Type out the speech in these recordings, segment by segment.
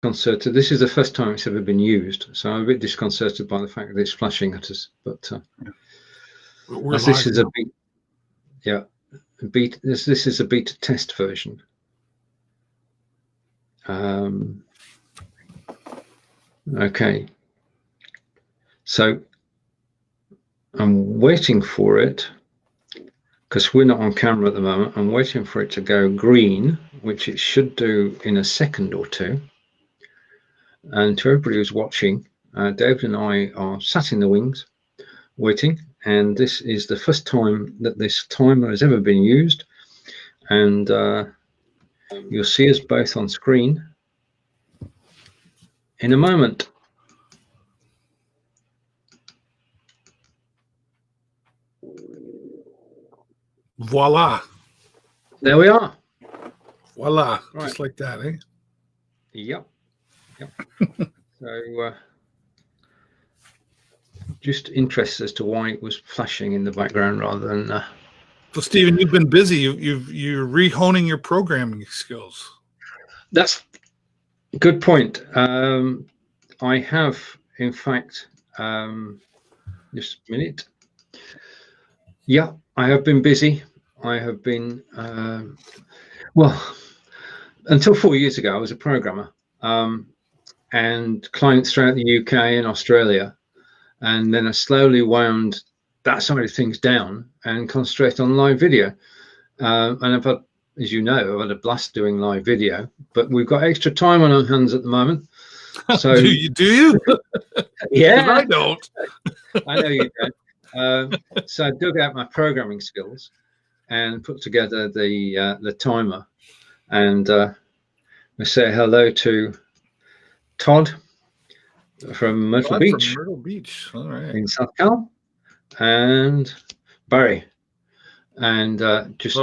disconcerted. This is the first time it's ever been used, so I'm a bit disconcerted by the fact that it's flashing at us. But as this is this is a beta test version. Okay, so I'm waiting for it because we're not on camera at the moment. I'm waiting for it to go green, which it should do in a second or two. And to everybody who's watching, David and I are sat in the wings waiting, and this is the first time that this timer has ever been used, and you'll see us both on screen in a moment. Voila. There we are. Voila. Right. Just like that, eh? Yep. So just interested as to why it was flashing in the background rather than So Stephen, you've been busy. You're rehoning your programming skills. That's a good point. I have, in fact, just a minute. Yeah, I have been busy. I have been well, until 4 years ago I was a programmer, and clients throughout the UK and Australia, and then I slowly wound that side of things down and concentrate on live video. And I've had, as you know, I've had a blast doing live video, but we've got extra time on our hands at the moment. So do you? Yeah, I don't. I know you don't. So I dug out my programming skills and put together the timer, and we say hello to Todd from Myrtle Beach. From Myrtle Beach, all right, in South Carolina, and Barry, and just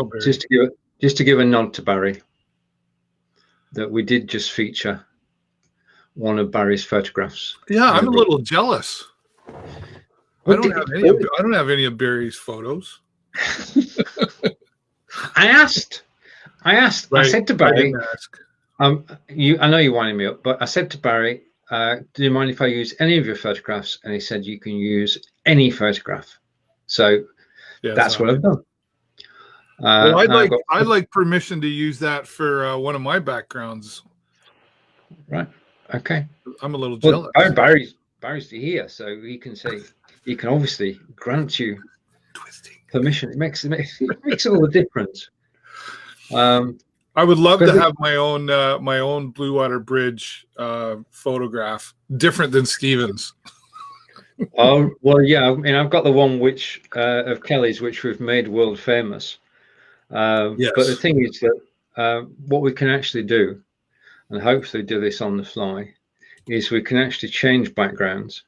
to give a nod to Barry, that we did just feature one of Barry's photographs. Yeah, I'm a little jealous. I don't have any of Barry's photos. I asked. Right. I said to Barry, I know you winding me up, but I said to Barry, do you mind if I use any of your photographs? And he said, you can use any photograph. So that's what I've done. Well, I'd like permission to use that for one of my backgrounds. Right. Okay. I'm a little jealous. Barry's here, so he can obviously grant you permission. It makes all the difference. I would love to have my own Blue Water Bridge photograph, different than Stephen's. Oh well, yeah. I mean, I've got the one of Kelly's, which we've made world famous. Yes. But the thing is that what we can actually do, and hopefully do this on the fly, is we can actually change backgrounds.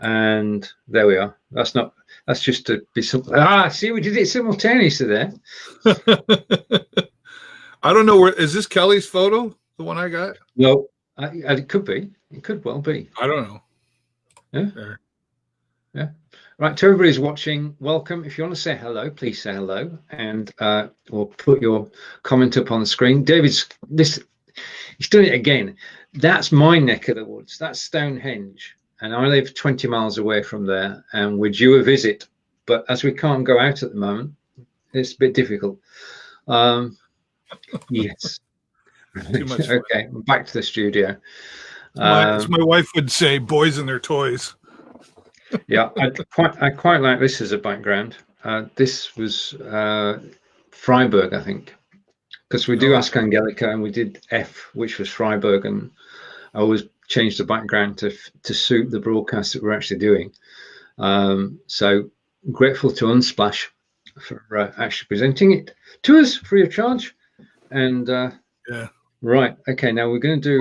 And there we are. That's just to be simple. See, we did it simultaneously there. I don't know is this Kelly's photo, the one I got? No, it could be. It could well be. I don't know. Yeah. There. Yeah. Right. To everybody who's watching, welcome. If you want to say hello, please say hello, and or put your comment up on the screen. He's doing it again. That's my neck of the woods. That's Stonehenge, and I live 20 miles away from there, and we're due a visit. But as we can't go out at the moment, it's a bit difficult. Yes. Too much fun. Okay, back to the studio. As my wife would say, boys and their toys. Yeah, I quite like this as a background. This was Freiburg, I think, because we do Ask Angelica, and we did F, which was Freiburg, and I always changed the background to suit the broadcast that we're actually doing. So grateful to Unsplash for actually presenting it to us free of charge. And right, okay, now we're going to do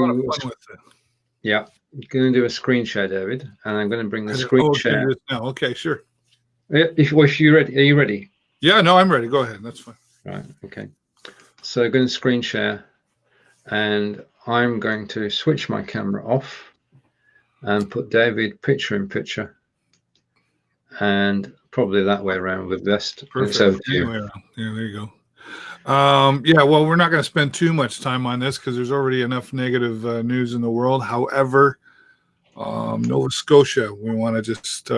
going to do a screen share, David, and I'm going to bring the screen share. Okay, sure. If you're ready, are you ready? Yeah, no, I'm ready. Go ahead. That's fine. Right. Okay. So I'm going to screen share, and I'm going to switch my camera off and put David picture in picture, and probably that way around with best. Perfect. Anyway, yeah, there you go. Yeah, well, we're not going to spend too much time on this because there's already enough negative news in the world. However, Nova Scotia, we want to just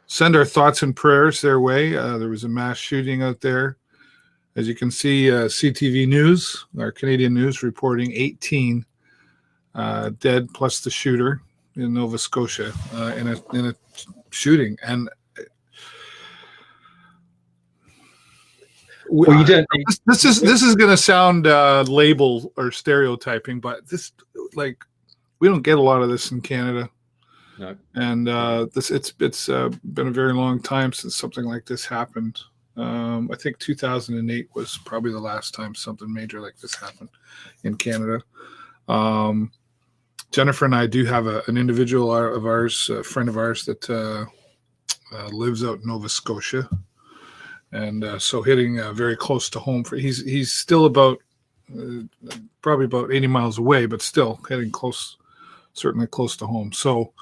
send our thoughts and prayers their way. There was a mass shooting out there. As you can see, CTV News, our Canadian news, reporting 18 dead plus the shooter in Nova Scotia in a shooting. And well, you don't. This is going to sound label or stereotyping, but this, like, we don't get a lot of this in Canada. No. And it's been a very long time since something like this happened. I think 2008 was probably the last time something major like this happened in Canada. Jennifer and I do have an individual of ours, a friend of ours that lives out in Nova Scotia. And so hitting very close to home. He's still about probably about 80 miles away, but still hitting close, certainly close to home. So,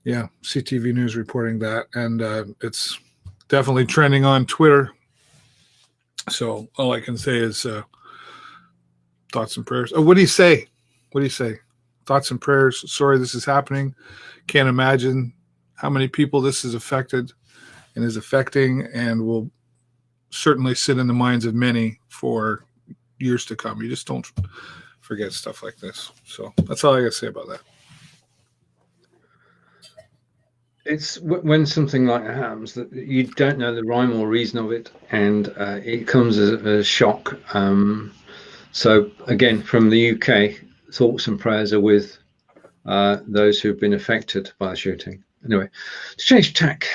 yeah, CTV News reporting that, and it's definitely trending on Twitter. So all I can say is thoughts and prayers. Oh, what do you say? What do you say? Thoughts and prayers. Sorry this is happening. Can't imagine how many people this is affected and is affecting, and will certainly sit in the minds of many for years to come. You just don't forget stuff like this. So that's all I got to say about that. It's when something like that happens that you don't know the rhyme or reason of it, and it comes as a shock. So again, from the UK, thoughts and prayers are with those who've been affected by the shooting. Anyway, to change tack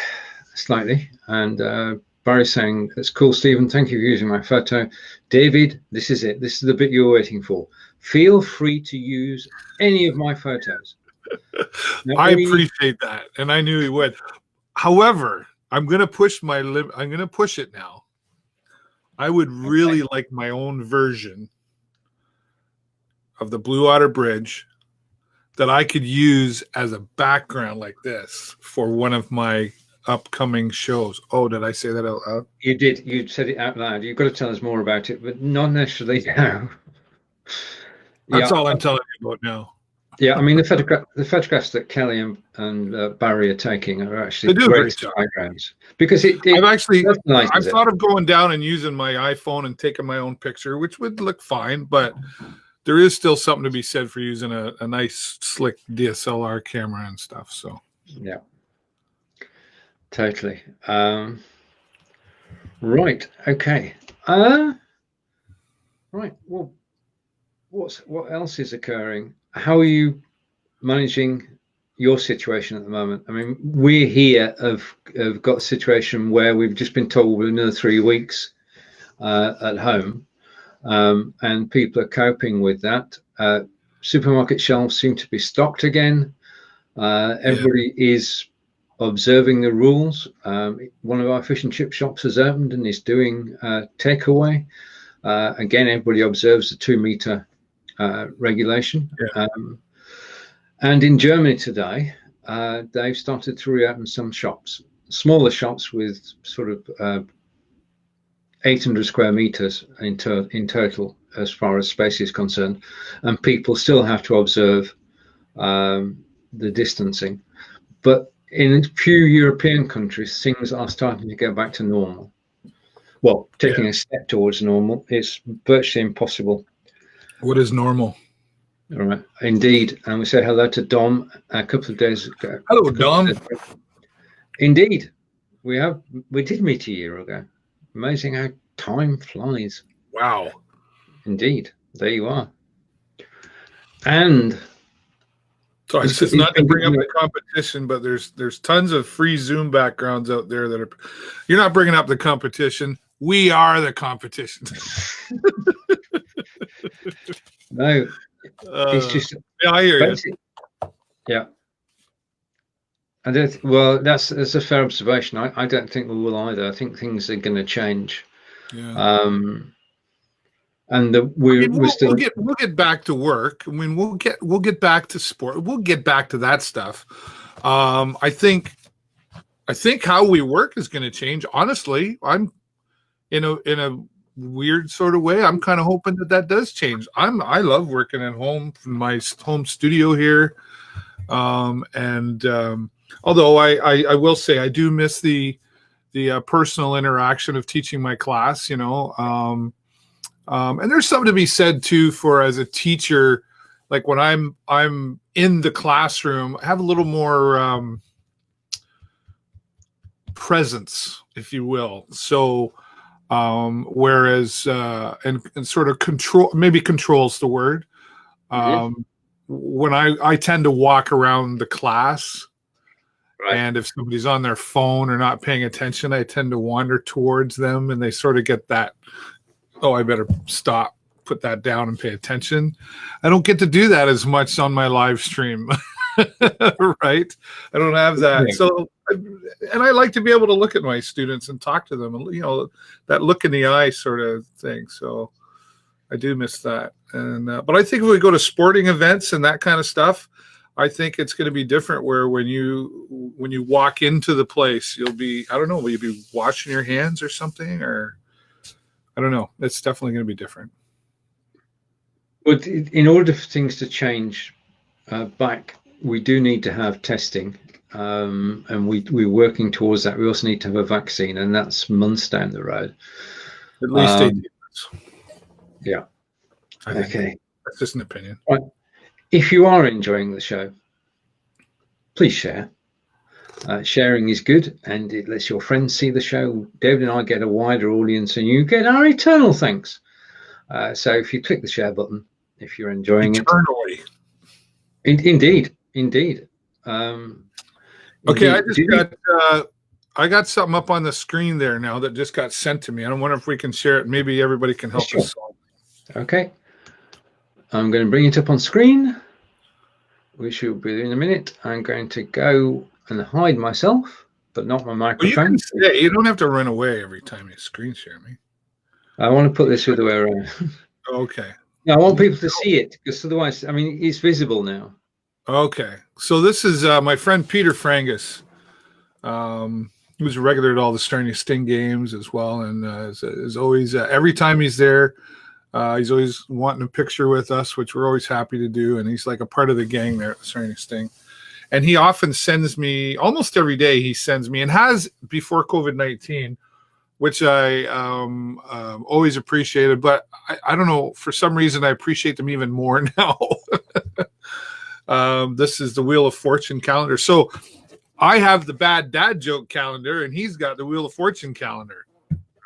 slightly, and Barry's saying, "That's cool, Stephen. Thank you for using my photo." David, this is it. This is the bit you were waiting for. Feel free to use any of my photos. I appreciate that, and I knew he would. However, I'm going to push my limit. I'm going to push it now. I would really like my own version of the Blue Water Bridge that I could use as a background like this for one of my upcoming shows. Oh, did I say that out loud? You did. You said it out loud. You've got to tell us more about it, but not necessarily now. That's all I'm telling you about now. Yeah, I mean the photographs that Kelly and Barry are taking are actually great backgrounds, because I've thought of going down and using my iPhone and taking my own picture, which would look fine, but there is still something to be said for using a nice slick DSLR camera and stuff. So yeah, totally. Right. Okay. Right. Well, what else is occurring? How are you managing your situation at the moment? I mean, we here have got a situation where we've just been told we're another 3 weeks at home, and people are coping with that. Supermarket shelves seem to be stocked again. Everybody is observing the rules. One of our fish and chip shops has opened and is doing takeaway. Again, everybody observes the 2-meter regulation. And in Germany today, they've started to reopen some shops, smaller shops with sort of 800 square meters in total as far as space is concerned, and people still have to observe the distancing. But in a few European countries, things are starting to go back to normal. Well, taking a step towards normal is virtually impossible. What is normal? All right, indeed. And we said hello to Dom a couple of days ago. Hello, Dom. Indeed, we did meet a year ago. Amazing how time flies. Wow. Indeed, there you are. And so it's not to bring up the competition, but there's tons of free Zoom backgrounds out there that are. You're not bringing up the competition. We are the competition. No, it's just. Yeah, I hear you. Yeah. Well, that's a fair observation. I don't think we will either. I think things are going to change. Yeah. And we'll get back to work. I mean, we'll get back to sport. We'll get back to that stuff. I think how we work is going to change. Honestly, I'm in a weird sort of way. I'm kind of hoping that does change. I love working at home from my home studio here. Although I will say I do miss the personal interaction of teaching my class, and there's something to be said too for as a teacher, like when I'm in the classroom, I have a little more presence, if you will. So whereas and sort of control's the word. When I tend to walk around the class, right, and if somebody's on their phone or not paying attention, I tend to wander towards them, and they sort of get that, oh, I better stop, put that down and pay attention. I don't get to do that as much on my live stream. Right? I don't have that. Yeah. So, and I like to be able to look at my students and talk to them, and that look in the eye sort of thing. So I do miss that. And but I think if we go to sporting events and that kind of stuff, I think it's going to be different. Where when you walk into the place, you'll be, I don't know, will you be washing your hands or something, or I don't know. It's definitely going to be different. But in order for things to change back, we do need to have testing, and we're working towards that. We also need to have a vaccine, and that's months down the road. At least 18 months. Yeah. Okay. That's just an opinion. Right. If you are enjoying the show, please share. Sharing is good, and it lets your friends see the show. David and I get a wider audience, and you get our eternal thanks. So if you click the share button, if you're enjoying eternally. Indeed. Okay, I got something up on the screen there now that just got sent to me. I don't wonder if we can share it. Maybe everybody can help us solve it. Okay. I'm going to bring it up on screen, which will be in a minute. I'm going to go and hide myself, but not my microphone. Well, you don't have to run away every time you screen share me. I want to put this the other way around. Okay. No, I want people to see it, because otherwise, I mean, it's visible now. Okay. So this is my friend Peter Frangus. He was a regular at all the Starting Sting games as well, and is always every time he's there, he's always wanting a picture with us, which we're always happy to do. And he's like a part of the gang there at the Starting Sting. And he often sends me, almost every day he sends me, and has before COVID-19, which I always appreciated. But I don't know, for some reason I appreciate them even more now. This is the Wheel of Fortune calendar. So I have the bad dad joke calendar, and he's got the Wheel of Fortune calendar.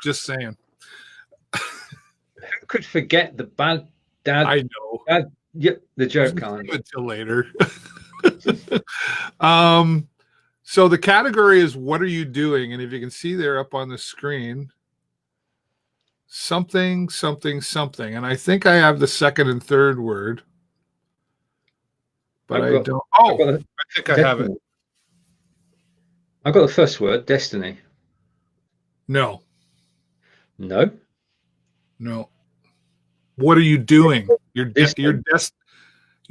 Just saying. Who could forget the bad dad? I know. The joke calendar. Until later. So the category is, what are you doing? And if you can see there up on the screen, something, something, something. And I think I have the second and third word. But I don't. Oh, I think I have it. I got the first word, destiny. No. No. What are you doing? Your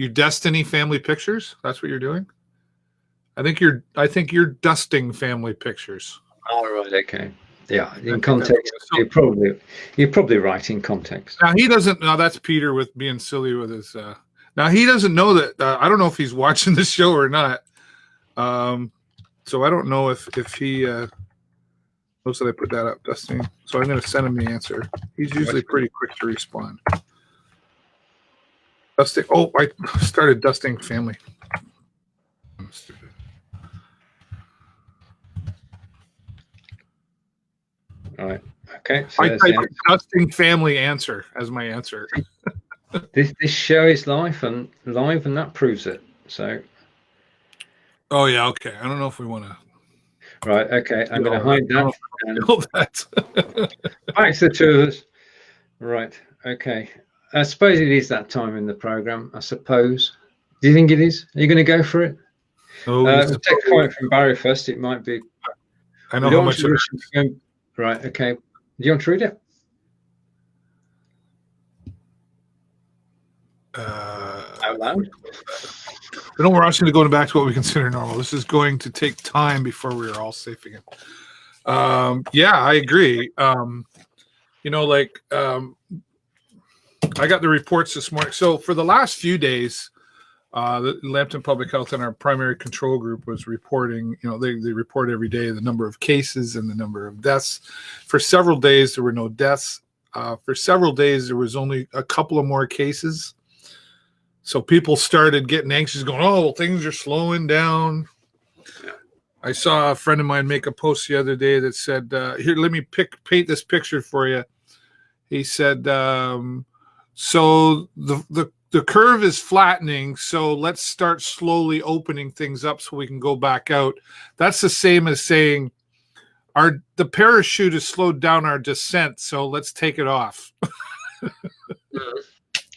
Destiny family pictures? That's what you're doing? I think you're dusting family pictures. Oh, right, okay. Yeah, in context, you're probably right in context. Now he doesn't. Now that's Peter with being silly with his. Now he doesn't know that. I don't know if he's watching the show or not. So I don't know if he knows that I put that up, Dustin. So I'm going to send him the answer. He's usually pretty quick to respond. Dusting. Oh, I started dusting family. I'm stupid. All right. Okay. So I typed dusting family answer as my answer. This show is live, and that proves it. So. Oh yeah. Okay. I don't know if we want to. Right. Okay. I'm going to hide that. Back to the two of us. Right. Okay. I suppose it is that time in the program. I suppose. Do you think it is? Are you going to go for it? Oh, we'll take a comment from Barry first. It might be. I know how much. Right. Okay. Do you want to read it? Out loud. We don't rush into going back to what we consider normal. This is going to take time before we are all safe again. Yeah, I agree. like I got the reports this morning. So for the last few days, the Lambton Public Health and our primary control group was reporting, they report every day the number of cases and the number of deaths. For several days, there were no deaths. For several days, there was only a couple of more cases. So people started getting anxious, going, oh, well, things are slowing down. I saw a friend of mine make a post the other day that said, here, let me paint this picture for you. He said, so the curve is flattening, so let's start slowly opening things up so we can go back out. That's the same as saying the parachute has slowed down our descent, so let's take it off.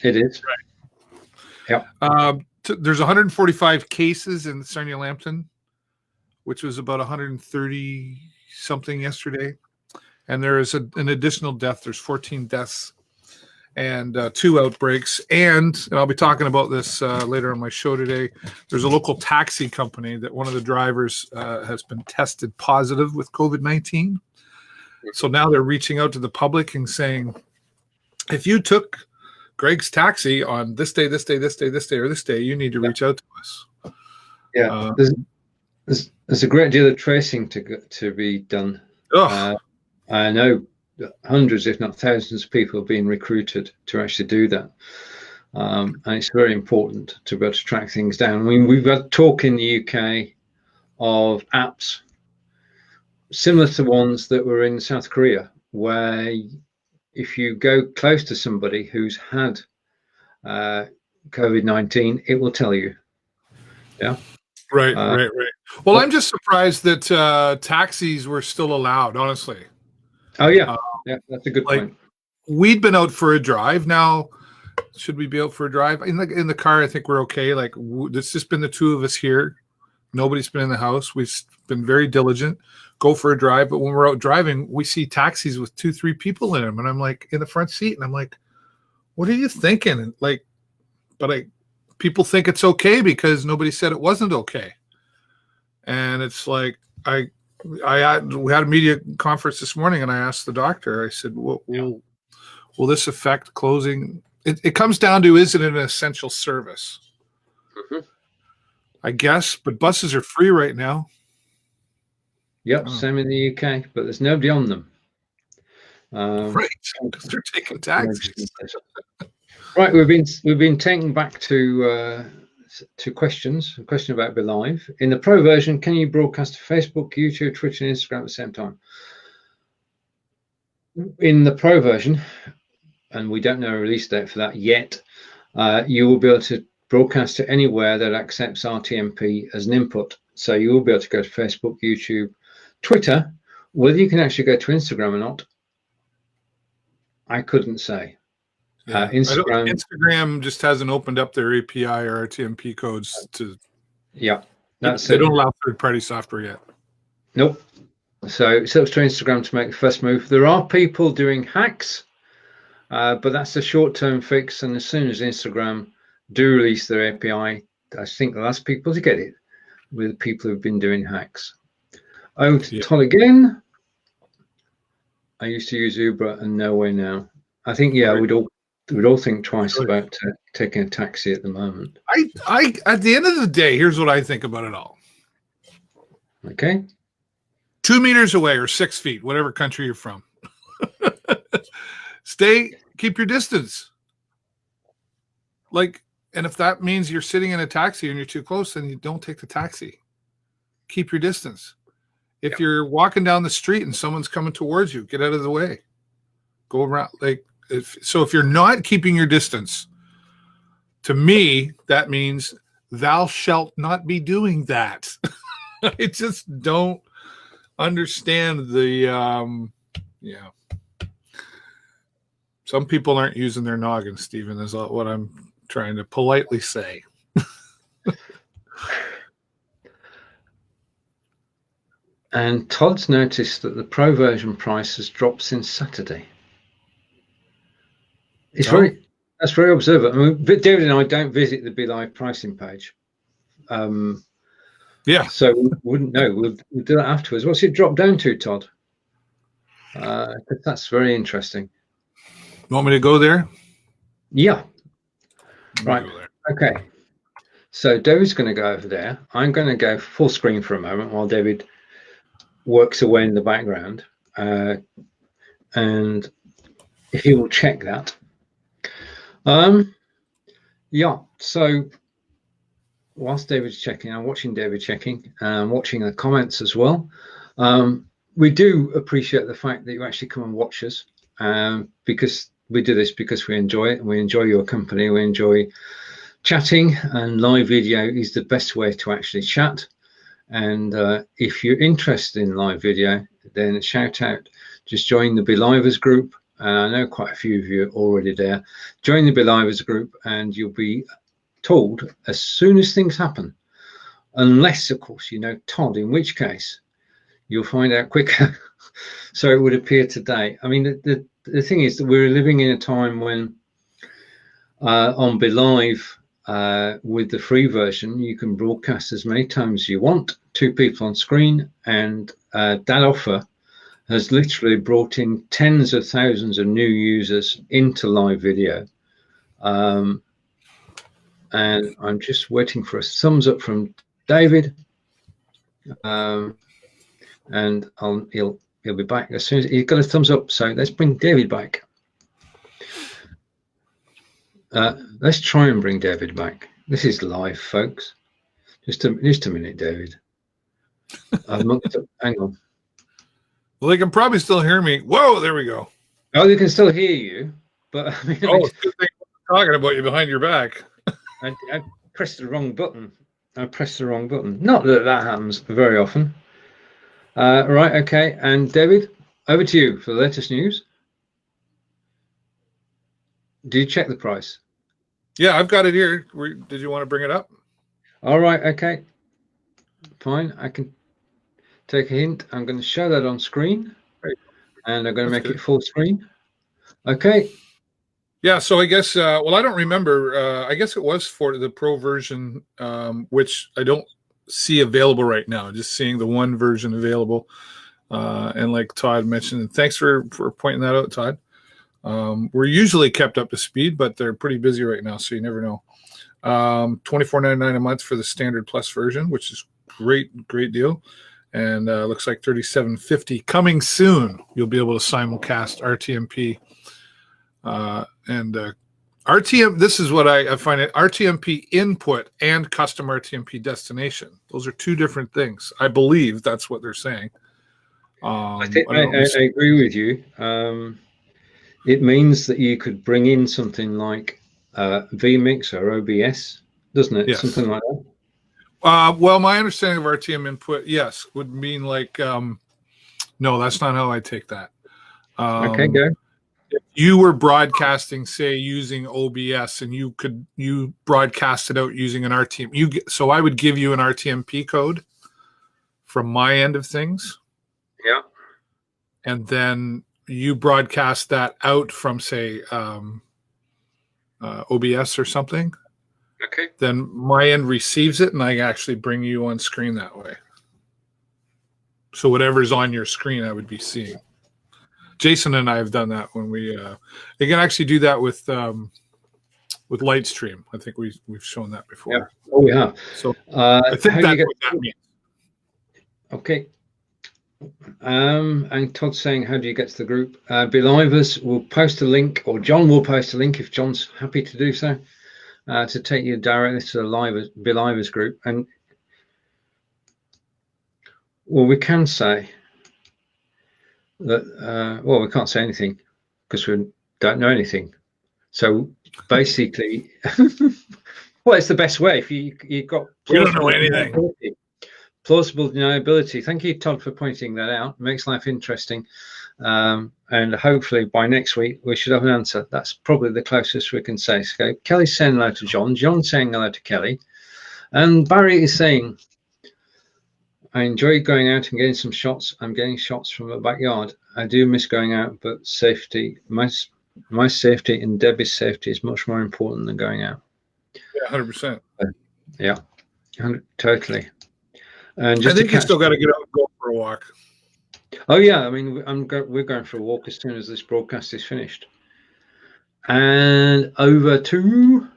It is. Right. Yeah. There's 145 cases in Sarnia Lambton, which was about 130 something yesterday. And there is an additional death. There's 14 deaths and 2 outbreaks. And I'll be talking about this later on my show today. There's a local taxi company that one of the drivers has been tested positive with COVID-19. So now they're reaching out to the public and saying, if you took Greg's taxi on this day, this day, this day, this day, or this day, you need to reach out to us. Yeah, there's a great deal of tracing to be done. I know hundreds, if not thousands, of people have been recruited to actually do that. And it's very important to be able to track things down. I mean, we've got talk in the UK of apps similar to ones that were in South Korea, where if you go close to somebody who's had COVID-19, it will tell you. Yeah. Right. Well, I'm just surprised that taxis were still allowed, honestly. Oh, yeah. Yeah, that's a good point. We'd been out for a drive. Now, should we be out for a drive? In the car, I think we're okay. It's just been the two of us here. Nobody's been in the house. We've been very diligent. Go for a drive. But when we're out driving, we see taxis with 2-3 people in them. And I'm like, in the front seat. And I'm like, what are you thinking? People think it's okay because nobody said it wasn't okay. And it's like, we had a media conference this morning, and I asked the doctor, I said, will this affect closing? It comes down to, is it an essential service? Mm-hmm. I guess, but buses are free right now. Yep, same in the UK, but there's nobody on them. Right, because they're taking taxis. Right, we've been taken back to questions. A question about Be Live. In the pro version, can you broadcast to Facebook, YouTube, Twitter, and Instagram at the same time? In the pro version, and we don't know a release date for that yet, you will be able to broadcast to anywhere that accepts RTMP as an input. So you will be able to go to Facebook, YouTube, Twitter. Whether you can actually go to Instagram or not, I couldn't say. Yeah. Instagram just hasn't opened up their API or RTMP codes to. Yeah, they don't allow third-party software yet. Nope. So it's up to Instagram to make the first move. There are people doing hacks, but that's a short-term fix. And as soon as Instagram do release their API, I think the last people to get it were the people who've been doing hacks. Over to Todd again. I used to use Uber and no way now. I think we'd all think twice about taking a taxi at the moment. I at the end of the day, here's what I think about it all. Okay. 2 meters away or 6 feet, whatever country you're from. Keep your distance. And if that means you're sitting in a taxi and you're too close, then you don't take the taxi. Keep your distance. If you're walking down the street and someone's coming towards you, get out of the way. Go around. If you're not keeping your distance, to me, that means thou shalt not be doing that. I just don't understand Some people aren't using their noggin, Stephen, is what I'm trying to politely say. And Todd's noticed that the pro version price has dropped since Saturday. That's very observant. I mean, David and I don't visit the Be Live pricing page. So we wouldn't know. We'll do that afterwards. What's it dropped down to, Todd? That's very interesting. You want me to go there? Yeah. Let me Right. go there. Okay. So David's going to go over there. I'm going to go full screen for a moment while David works away in the background, and he will check that. Yeah. So whilst David's checking, I'm watching David checking, and I'm watching the comments as well. We do appreciate the fact that you actually come and watch us, because we do this because we enjoy it, and we enjoy your company. We enjoy chatting, and live video is the best way to actually chat. And if you're interested in live video, then shout out, just join the Belivers group. I know quite a few of you are already there. Join the Belivers group and you'll be told as soon as things happen, unless of course you know Todd, in which case you'll find out quicker. So it would appear today. I mean, the thing is that we're living in a time when on Belive, with the free version, you can broadcast as many times as you want, 2 people on screen, and that offer has literally brought in tens of thousands of new users into live video. And I'm just waiting for a thumbs up from David, and he'll be back as soon as he's got a thumbs up. So let's bring David back. Let's try and bring David back. This is live, folks. Just a minute, David. Hang on. Well, they can probably still hear me. Whoa, there we go. Oh, they can still hear you, but I mean, it's a good thing I'm talking about you behind your back. I pressed the wrong button. Not that happens very often. Right, okay. And David, over to you for the latest news. Did you check the price? Yeah, I've got it here. Did you want to bring it up? All right, okay. Fine, I can take a hint. I'm going to show that on screen, and I'm going to make it full screen. Okay. Yeah, so I guess, well, I don't remember. I guess it was for the Pro version, which I don't see available right now. Just seeing the one version available. And like Todd mentioned, and thanks for pointing that out, Todd. We're usually kept up to speed, but they're pretty busy right now, so you never know. $24.99 a month for the standard plus version, which is great deal. And looks like $37.50 coming soon. You'll be able to simulcast RTMP. And RTM, this is what I find it, RTMP input and custom RTMP destination. Those are 2 different things. I believe that's what they're saying. I agree with you. It means that you could bring in something like vMix or OBS, doesn't it? Yes. Something like that. Well, my understanding of RTM input, yes, would mean like, no, that's not how I take that. Okay, go. If you were broadcasting, say, using OBS, and you broadcast it out using an RTM, so I would give you an RTMP code from my end of things. Yeah. And then you broadcast that out from, say, OBS or something. Okay. Then my end receives it, and I actually bring you on screen that way. So whatever's on your screen, I would be seeing. Jason and I have done that when we. You can actually do that with Lightstream. I think we've shown that before. Yeah. Oh, we have. So I think that's what that means. Okay. And Todd's saying, how do you get to the group? Belivers will post a link, or John will post a link if John's happy to do so, to take you directly to the Belivers group. And well, we can say that, well, we can't say anything because we don't know anything. So basically, well, it's the best way. If you've got we don't know anything. Plausible deniability. Thank you, Todd, for pointing that out. It makes life interesting. And hopefully by next week, we should have an answer. That's probably the closest we can say. So Kelly's saying hello to John. John's saying hello to Kelly. And Barry is saying, I enjoy going out and getting some shots. I'm getting shots from the backyard. I do miss going out, but safety, my safety and Debbie's safety is much more important than going out. Yeah, 100%. Yeah, totally. And just I think you still got to get out and go for a walk. Oh yeah, I mean, we're going for a walk as soon as this broadcast is finished. And over to,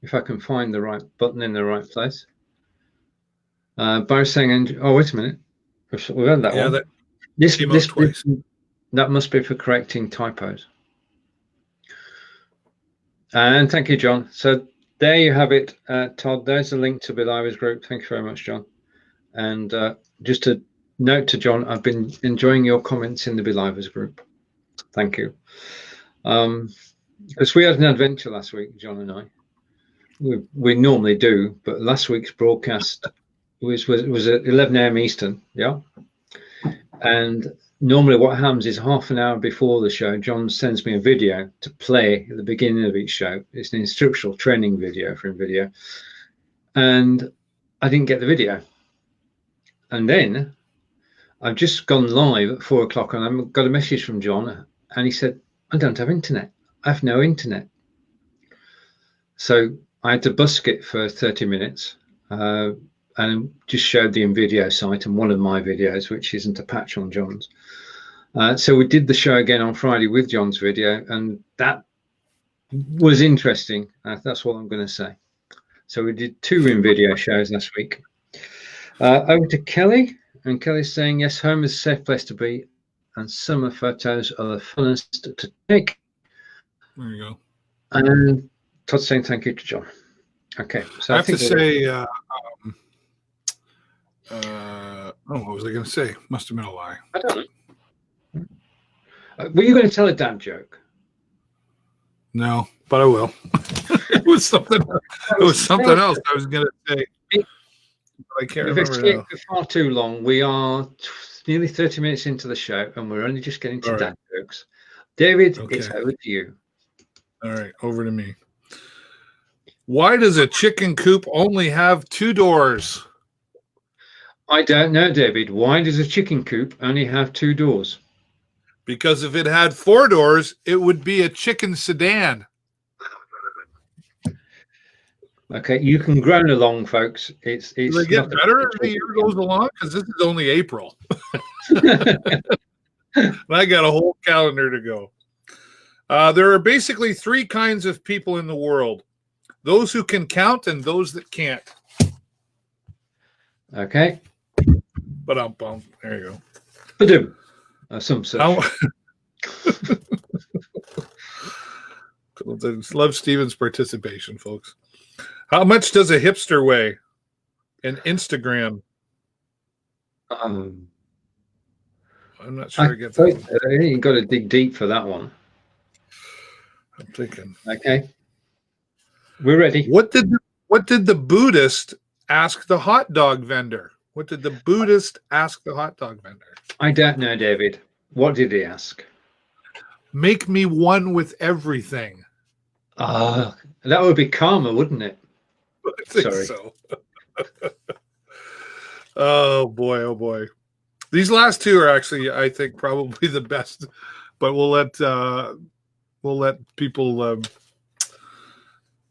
if I can find the right button in the right place. Both saying, oh, wait a minute. We've had that one. That This came out twice. That must be for correcting typos. And thank you, John. So there you have it, Todd. There's a link to Believers Group. Thank you very much, John. And just a note to John, I've been enjoying your comments in the Believers Group. Thank you. Because we had an adventure last week, John and I. We normally do, but last week's broadcast was at 11 a.m. Eastern, yeah. And normally what happens is half an hour before the show, John sends me a video to play at the beginning of each show. It's an instructional training video for video. And I didn't get the video. And then I've just gone live at 4 o'clock and I've got a message from John and he said, I don't have internet. I have no internet. So I had to busk it for 30 minutes and just showed the in-video site and one of my videos, which isn't a patch on John's. So we did the show again on Friday with John's video, and that was interesting. That's what I'm going to say. So we did 2 in-video shows last week. Over to Kelly, and Kelly's saying, yes, home is a safe place to be, and summer photos are the funnest to take. There you go. And Todd's saying thank you to John. Okay. So I have to say, what was I going to say? Must have been a lie. I don't know. Were you going to tell a dad joke? No, but I will. It was something. It was something else I was going to say. I can't remember now. For far too long. We are nearly 30 minutes into the show, and we're only just getting to dad jokes. David, it's over to you. All right, over to me. Why does a chicken coop only have 2 doors? I don't know, David. Why does a chicken coop only have 2 doors? Because if it had 4 doors, it would be a chicken sedan. Okay, you can groan along, folks. It's Will it get better as the year goes along? Because this is only April. I got a whole calendar to go. There are basically 3 kinds of people in the world. Those who can count and those that can't. Okay. There you go. Ba-doom. Some such. Love Steven's participation, folks. How much does a hipster weigh? An Instagram. I'm not sure I get that. You got to dig deep for that one. I'm thinking. Okay. We're ready. What did the Buddhist ask the hot dog vendor? What did the Buddhist ask the hot dog vendor? I don't know, David. What did he ask? Make me one with everything. That would be karma, wouldn't it? I think so. Oh boy. These last 2 are actually, I think, probably the best, but we'll let people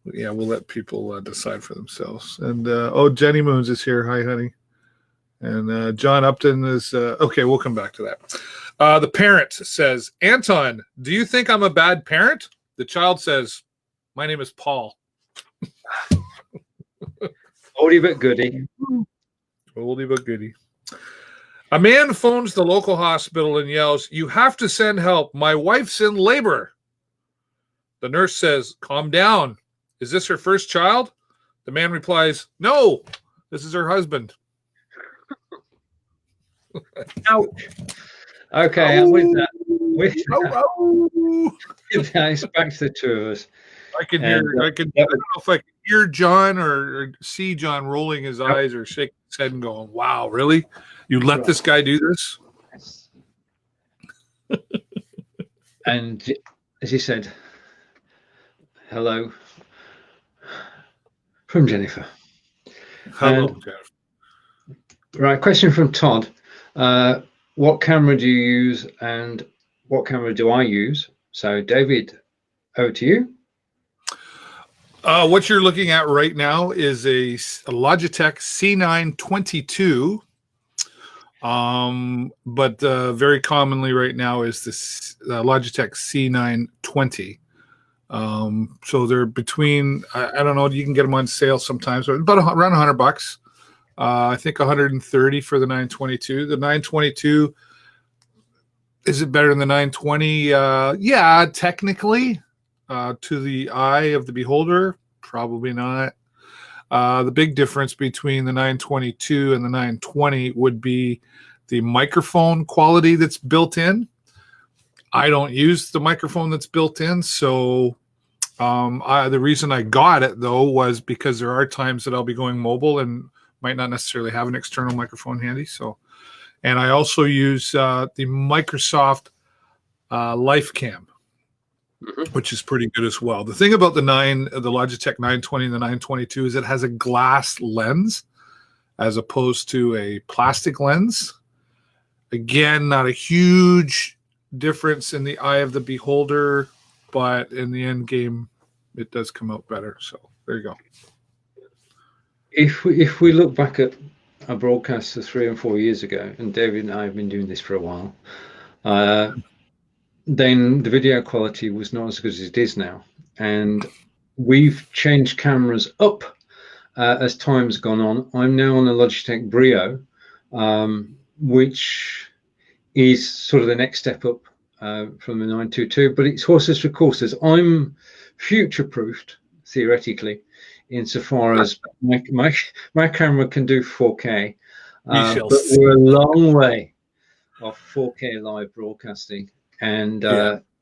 we'll let people decide for themselves. And Jenny Moons is here. Hi, honey. And John Upton is okay. We'll come back to that. The parent says, Anton, do you think I'm a bad parent? The child says, my name is Paul. Oldie but goodie. Oldie but goodie. A man phones the local hospital and yells, you have to send help. My wife's in labor. The nurse says, calm down. Is this her first child? The man replies, no, this is her husband. Ouch. Okay, I'm with that. It's back to the 2 of us. I can hear. I don't know if I can hear John or see John rolling his eyes or shaking his head and going, "Wow, really? You let this guy do this?" And as he said, hello from Jennifer. Hello, Jennifer. Right, question from Todd. What camera do you use and what camera do I use? So, David, over to you. What you're looking at right now is a Logitech C922. But very commonly right now is this Logitech C920. So they're between, I don't know, you can get them on sale sometimes, but about around $100. I think 130 for the 922. The 922, is it better than the 920? Yeah, technically, to the eye of the beholder, probably not. The big difference between the 922 and the 920 would be the microphone quality that's built in. I don't use the microphone that's built in, so the reason I got it, though, was because there are times that I'll be going mobile and might not necessarily have an external microphone handy. So, and I also use the Microsoft LifeCam, which is pretty good as well. The thing about the Logitech 920 and the 922 is it has a glass lens as opposed to a plastic lens. Again, not a huge difference in the eye of the beholder, but in the end game, it does come out better. So there you go. If we look back at our broadcasts of 3 and 4 years ago, and David and I have been doing this for a while, then the video quality was not as good as it is now. And we've changed cameras up as time's gone on. I'm now on a Logitech Brio, which is sort of the next step up from the 922, but it's horses for courses. I'm future-proofed, theoretically, insofar as my camera can do 4K, but we're a long way off 4K live broadcasting. And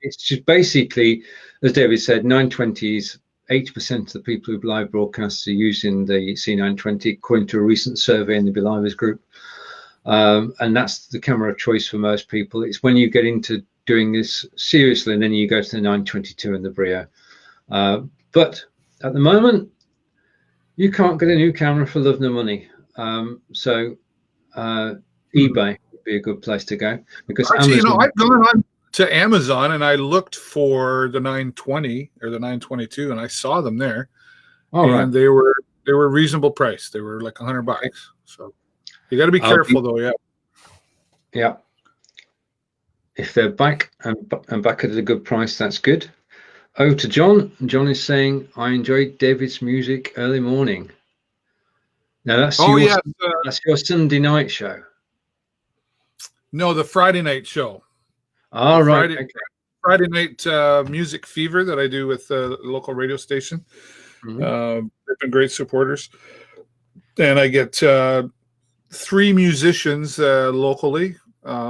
it's just basically, as David said, 920s, 80% of the people who live broadcasts are using the C920, according to a recent survey in the Belivers group. And that's the camera of choice for most people. It's when you get into doing this seriously, and then you go to the 922 and the Brio. But at the moment, you can't get a new camera for love nor money. So eBay would be a good place to go, because actually, I've gone on to Amazon and I looked for the 920 or the 922, and I saw them there. And they were reasonable price. They were like $100. So you got to be careful, though. Yeah. If they're back and back at a good price, that's good. Oh, to John. John is saying, I enjoyed David's music early morning. Now that's that's your Sunday night show. No, the Friday night show. All right. Friday night music fever that I do with the local radio station. They've been great supporters, and I get 3 musicians locally.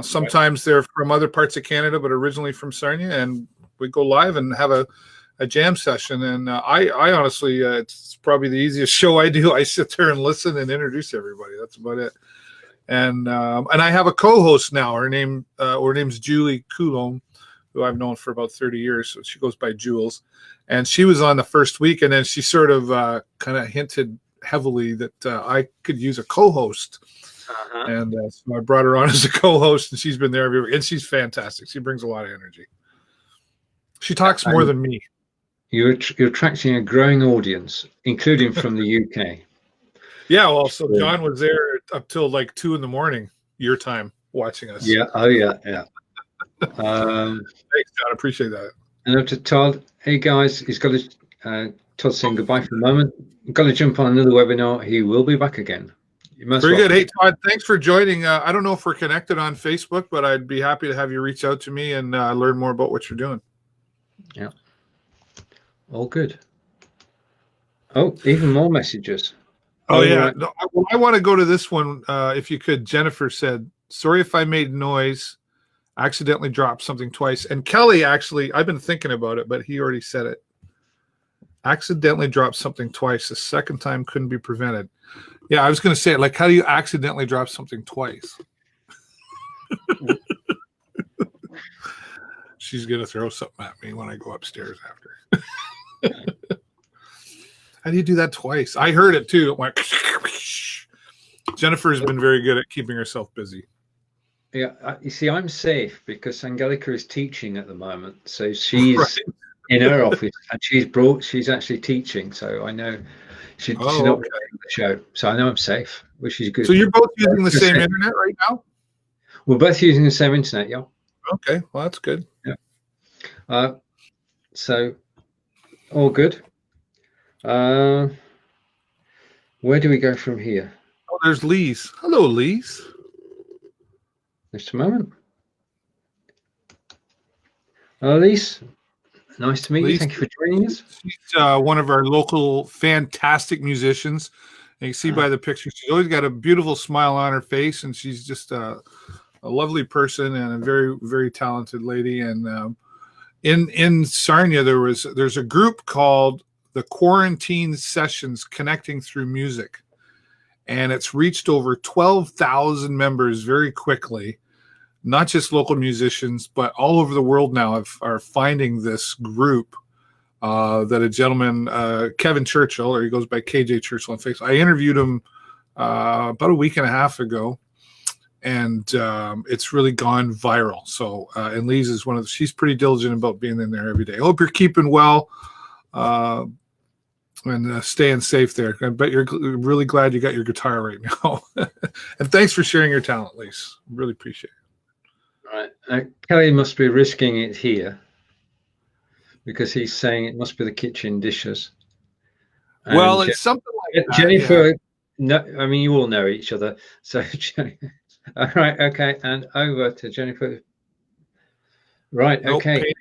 Sometimes they're from other parts of Canada, but originally from Sarnia, and we go live and have a jam session. And I honestly, it's probably the easiest show I do. I sit there and listen and introduce everybody. That's about it. And I have a co-host now. Her name's Julie Coulomb, who I've known for about 30 years. So she goes by Jules. And she was on the first week, and then she sort of kind of hinted heavily that I could use a co-host. And so I brought her on as a co-host, and she's been there every week. And she's fantastic. She brings a lot of energy. She talks more than me. You're attracting a growing audience, including from the UK. Yeah, well, so John was there up till like 2 a.m. your time watching us. Yeah. Oh, yeah. Thanks, John. Appreciate that. And up to Todd. Hey, guys. He's got to Todd saying goodbye for the moment. I've got to jump on another webinar. He will be back again. Very good. Hey, Todd, thanks for joining. I don't know if we're connected on Facebook, but I'd be happy to have you reach out to me and learn more about what you're doing. Yeah. All good. Oh, even more messages. Oh, yeah. Right. No, I want to go to this one. If you could. Jennifer said, sorry if I made noise. Accidentally dropped something twice. And Kelly, actually, I've been thinking about it, but he already said it. Accidentally dropped something twice. The second time couldn't be prevented. Yeah, I was going to say it. Like, how do you accidentally drop something twice? She's going to throw something at me when I go upstairs after. How do you do that twice? I heard it too. It went. Jennifer's been very good at keeping herself busy. Yeah, you see, I'm safe because Angelica is teaching at the moment, so she's in her office and she's actually teaching. So I know she's not running the show, so I know I'm safe, which is good. So you're both using the same internet right now? We're both using the same internet, yeah. Okay, well that's good. Yeah. So All good. Where do we go from here? Oh, there's Lise. Hello, Lise. Just a moment. Elise, nice to meet you. Lise, Thank you for joining us. she's one of our local fantastic musicians. And you see by the picture, she's always got a beautiful smile on her face, and she's just a lovely person and a very, very talented lady. And in Sarnia, there's a group called the Quarantine Sessions Connecting Through Music, and it's reached over 12,000 members very quickly. Not just local musicians, but all over the world now are finding this group that a gentleman, Kevin Churchill, or he goes by KJ Churchill on Facebook. I interviewed him about a week and a half ago, and it's really gone viral. So, and Lise is she's pretty diligent about being in there every day. I hope you're keeping well and staying safe there. I bet you're really glad you got your guitar right now. And thanks for sharing your talent, Lise. Really appreciate it. Right. Kelly must be risking it here because he's saying it must be the kitchen dishes. And well, it's something like that. Jennifer, yeah. No, I mean, you all know each other. So, all right, okay. And over to Jennifer. Right, nope, okay.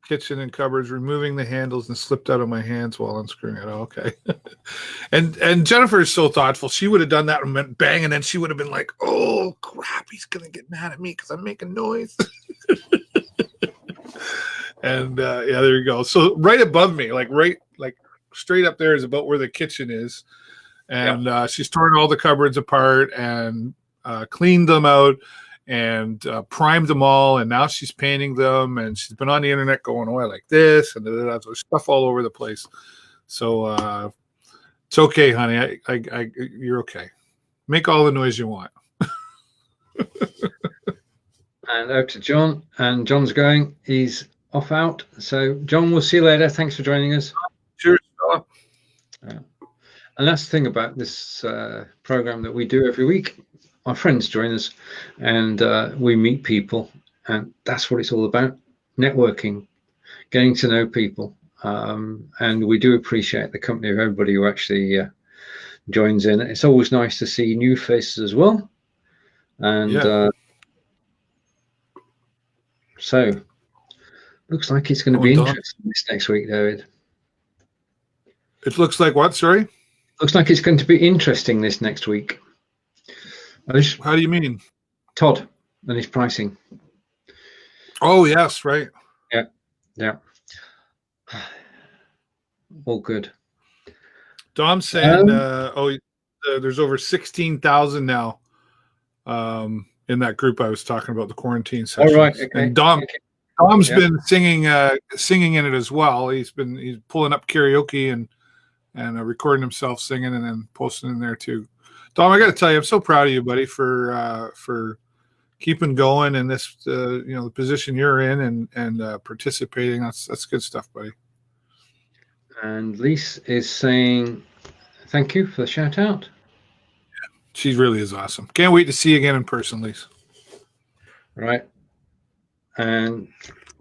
Kitchen and cupboards, removing the handles and slipped out of my hands while unscrewing it. Oh, okay. and Jennifer is so thoughtful. She would have done that and went bang, and then she would have been like, oh crap, he's gonna get mad at me because I'm making noise. And yeah, there you go. So right above me, like straight up there is about where the kitchen is. And she's torn all the cupboards apart and cleaned them out and primed them all, and now she's painting them, and she's been on the internet going, oh, I like this, and there's stuff all over the place. So it's okay, honey. You're okay. Make all the noise you want. And over to John, and John's going. He's off out. So John, we'll see you later. Thanks for joining us. Cheers. And that's the thing about this program that we do every week. Our friends join us, and we meet people, and that's what it's all about: networking, getting to know people. And we do appreciate the company of everybody who actually joins in. It's always nice to see new faces as well. And so, looks like it's going to be interesting this next week, David. It looks like what? Sorry? Looks like it's going to be interesting this next week. How do you mean? Todd and his pricing. Oh, yes, right. Yeah. All good. Dom's saying, there's over 16,000 now in that group I was talking about, the quarantine sessions. All right, okay. And Dom's been singing in it as well. He's pulling up karaoke and recording himself singing and then posting in there too. Dom, I got to tell you, I'm so proud of you, buddy, for keeping going in this, the position you're in and participating. That's good stuff, buddy. And Lise is saying, thank you for the shout out. Yeah, she really is awesome. Can't wait to see you again in person, Lise. Right. And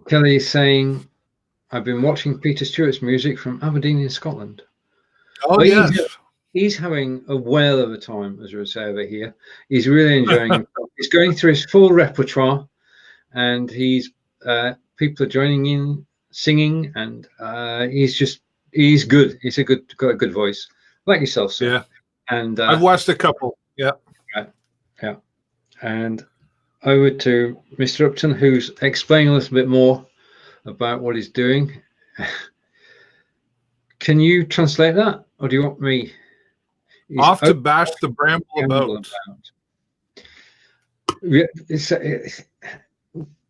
Kelly is saying, I've been watching Peter Stewart's music from Aberdeen in Scotland. Oh, yes. He's having a whale of a time, as we would say over here. He's really enjoying it. He's going through his full repertoire, and people are joining in, singing, and he's good. He's got a good voice, like yourself, sir. Yeah. And I've watched a couple. Yeah. Yeah. And over to Mr. Upton, who's explaining a little bit more about what he's doing. Can you translate that, or do you want me? Off to bash the bramble about.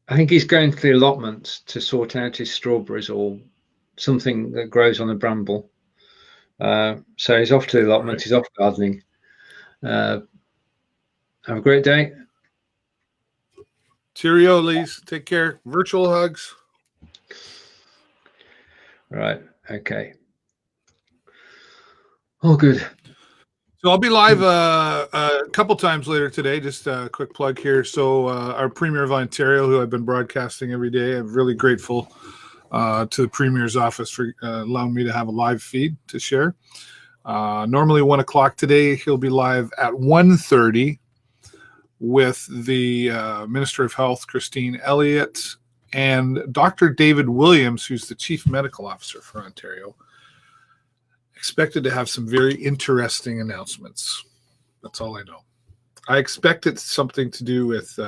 I think he's going to the allotments to sort out his strawberries or something that grows on a bramble. So he's off to the allotment. Right. He's off gardening. Have a great day. Cheerio, Lise. Take care. Virtual hugs. Right. Okay. All good. So I'll be live a couple times later today. Just a quick plug here. So our Premier of Ontario, who I've been broadcasting every day, I'm really grateful to the Premier's office for allowing me to have a live feed to share. Normally 1 o'clock today, he'll be live at 1:30 with the Minister of Health, Christine Elliott, and Dr. David Williams, who's the Chief Medical Officer for Ontario. Expected to have some very interesting announcements. That's all I know. I expect it's something to do with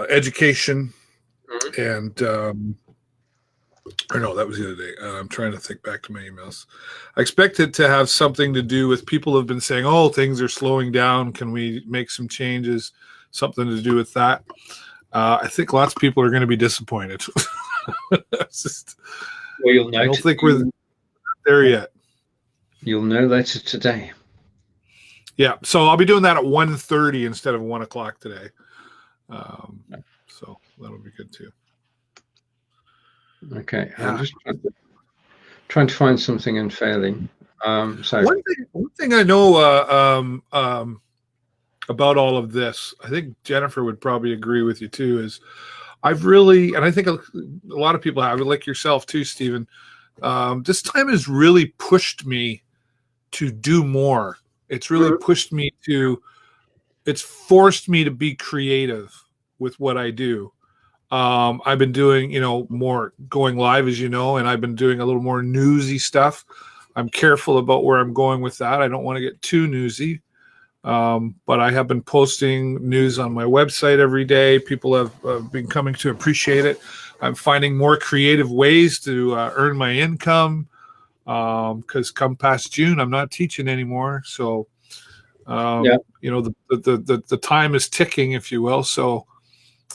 education and or no, that was the other day. I'm trying to think back to my emails. I expect it to have something to do with people have been saying, oh, things are slowing down. Can we make some changes? Something to do with that. I think lots of people are going to be disappointed. You'll know I don't think we're there yet. You'll know later today. Yeah, so I'll be doing that at 1:30 instead of 1 o'clock today. So that'll be good too. Okay, yeah. I'm just trying to find something in failing. So one thing I know about all of this, I think Jennifer would probably agree with you too, is I've really, and I think a lot of people have, like yourself too, Stephen, this time has really pushed me to do more. It's really pushed me to, it's forced me to be creative with what I do. I've been doing, more going live, as you know, and I've been doing a little more newsy stuff. I'm careful about where I'm going with that. I don't want to get too newsy. But I have been posting news on my website every day. People have been coming to appreciate it. I'm finding more creative ways to earn my income because come past June, I'm not teaching anymore. So, the time is ticking, if you will. So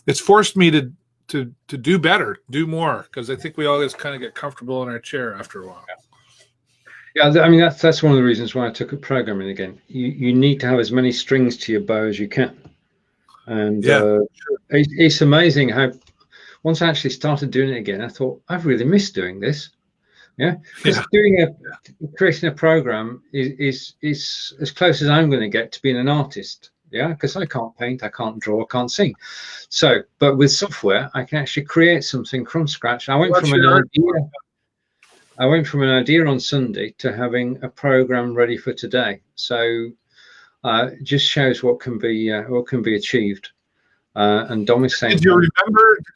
it's forced me to do better, do more, because I think we all just kind of get comfortable in our chair after a while. Yeah, I mean that's one of the reasons why I took up programming again. You need to have as many strings to your bow as you can, and it's amazing how once I actually started doing it again, I thought I've really missed doing this. Yeah, because creating a program is as close as I'm going to get to being an artist. Yeah, because I can't paint, I can't draw, I can't sing. So, but with software, I can actually create something from scratch. I went from an idea on Sunday to having a program ready for today. So, it just shows what can be achieved. And Dom is saying, Did you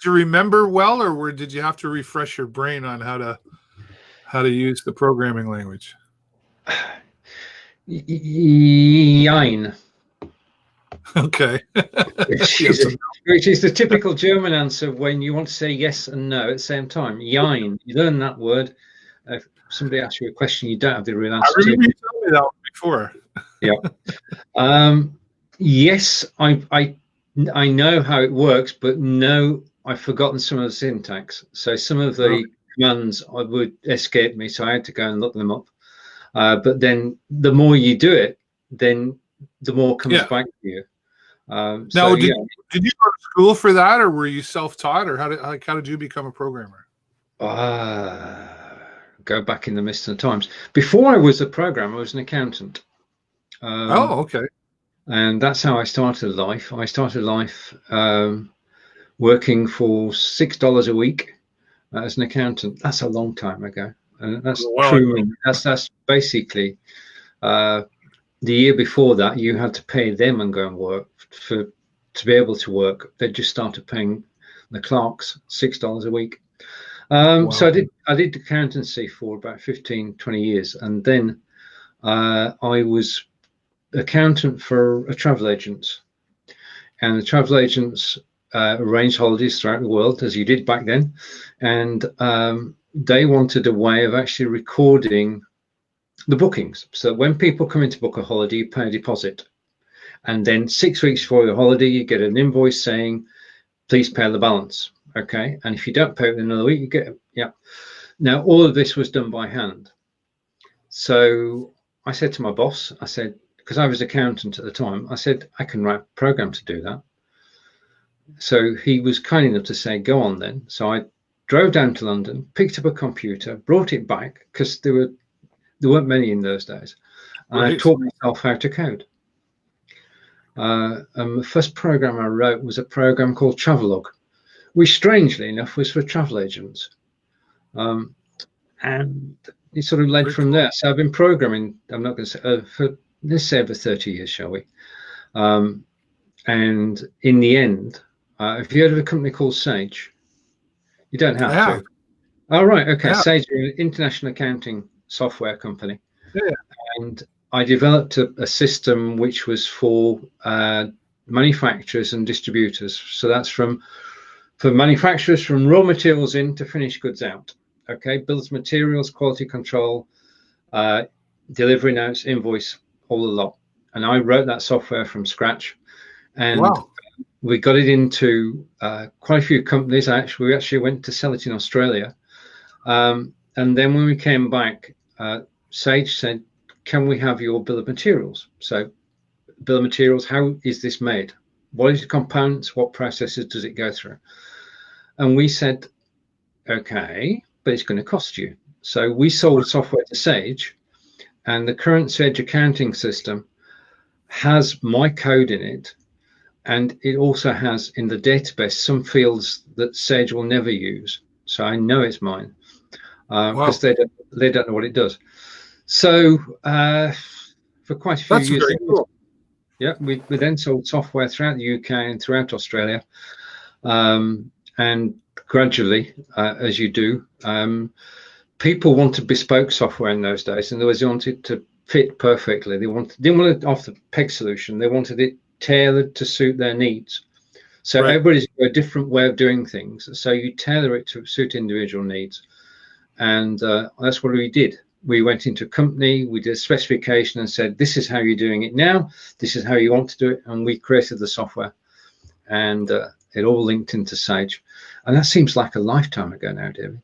remember well, or did you have to refresh your brain on how to use the programming language? Yine. Okay. which is the typical German answer when you want to say yes and no at the same time. Yine. You learn that word. If somebody asks you a question you don't have the real answer to. I remember you told me that before. Yeah. Yes, I know how it works, but no, I've forgotten some of the syntax. So some of the commands would escape me, so I had to go and look them up. But then the more you do it, then the more comes back to you. Now, did you go to school for that, or were you self-taught, or how did you become a programmer? Go back in the mist of times. Before I was a programmer, I was an accountant. Okay. And that's how I started life. I started life working for $6 a week as an accountant. That's a long time ago. That's true. That's basically the year before that. You had to pay them and go and work to be able to work. They just started paying the clerks $6 a week. So I did accountancy for about 15, 20 years, and then I was accountant for a travel agents, and the travel agents arranged holidays throughout the world, as you did back then, and they wanted a way of actually recording the bookings, so when people come in to book a holiday, you pay a deposit, and then 6 weeks before your holiday you get an invoice saying please pay the balance. Okay, and if you don't pay it in another week, you get Now all of this was done by hand. So I said to my boss, I said, because I was accountant at the time, I said I can write a program to do that. So he was kind enough to say, go on then. So I drove down to London, picked up a computer, brought it back, because there weren't many in those days, and I taught myself how to code. And the first program I wrote was a program called Travelog. which strangely enough was for travel agents. And it sort of led from there. So I've been programming, I'm not going to say, for, let's say over 30 years, shall we? And in the end, have you heard of a company called Sage? You don't have to. Oh, right. Okay. Sage is an international accounting software company. Yeah. And I developed a system which was for manufacturers and distributors. So that's for manufacturers, from raw materials in to finished goods out. Okay. Bills of materials, quality control, delivery notes, invoice, all the lot. And I wrote that software from scratch. And we got it into quite a few companies. We actually went to sell it in Australia. And then when we came back, Sage said, can we have your bill of materials? So bill of materials, how is this made? What is the components? What processes does it go through? And we said, okay, but it's going to cost you. So we sold software to Sage, and the current Sage accounting system has my code in it. And it also has in the database some fields that Sage will never use. So I know it's mine because they don't know what it does. So for quite a few years, very cool. Yeah, we then sold software throughout the UK and throughout Australia, and gradually, as you do, people wanted bespoke software in those days, and they wanted to fit perfectly. They didn't want it off the peg solution. They wanted it tailored to suit their needs. So everybody's got a different way of doing things. So you tailor it to suit individual needs, and that's what we did. We went into a company, we did a specification and said, this is how you're doing it now, this is how you want to do it, and we created the software, and it all linked into Sage. And that seems like a lifetime ago now, David.